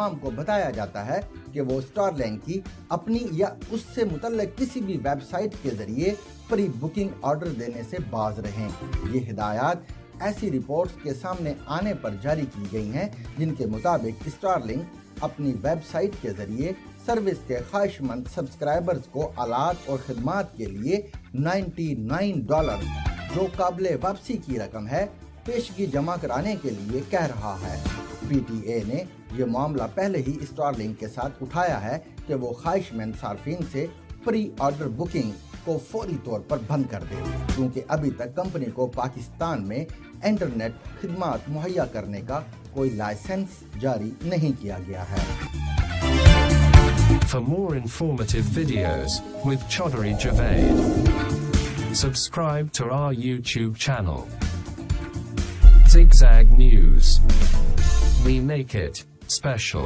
عوام کو بتایا جاتا ہے کہ وہ اسٹارلنک کی اپنی یا اس سے متعلق کسی بھی ویب سائٹ کے ذریعے پری بکنگ آرڈر دینے سے باز رہیں۔ یہ ہدایات ایسی رپورٹس کے سامنے آنے پر جاری کی گئی ہیں جن کے مطابق اسٹارلنک اپنی ویب سائٹ کے ذریعے سروس کے خواہش مند سبسکرائبرز کو آلات اور خدمات کے لیے $99 جو قابل واپسی کی رقم ہے پیشگی جمع کرانے کے لیے کہہ رہا ہے۔ پی ٹی اے نے یہ معاملہ پہلے ہی اسٹارلنک کے ساتھ اٹھایا ہے کہ وہ خواہش مند صارفین سے پری آرڈر بکنگ کو فوری طور پر بند کر دے، کیونکہ ابھی تک کمپنی کو پاکستان میں انٹرنیٹ خدمات مہیا کرنے کا کوئی لائسنس جاری نہیں کیا گیا ہے۔ For more informative videos with Chaudhary Javed, subscribe to our YouTube channel. Zigzag News. We make it special.